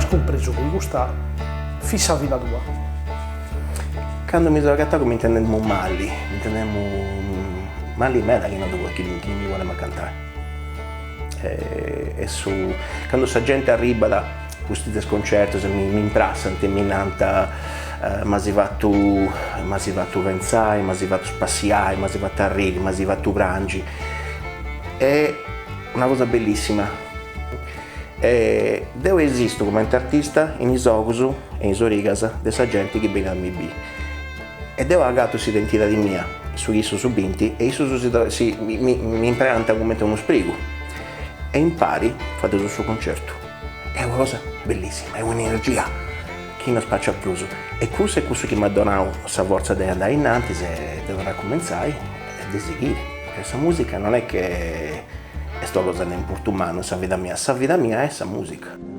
compreso con questa fissa vita tua? Quando mi sono ragattato mi intendemmo mali meda che non devo chi mi vuole cantare. Quando la gente arriva da questi sconcerti, mi imprassano, mi nanta, ma si va tu pensare, ma si va tu spaziare, ma si va tu arrivi, ma si va tu prangi. È una cosa bellissima. Devo esistere come artista in isogusu e in sorigasa della gente che viene a MB. E devo agare questa identità mia su chi sono subinti e mi impranta come uno sprigo. E impari, fate il suo concerto. È una cosa bellissima, è un'energia che non spaccia più. E questo è questo che mi ha donato questa forza di andare innanzi se devo cominciare e di seguire. Questa musica non è che è sta cosa nell'importo umano, questa vita mia è questa musica.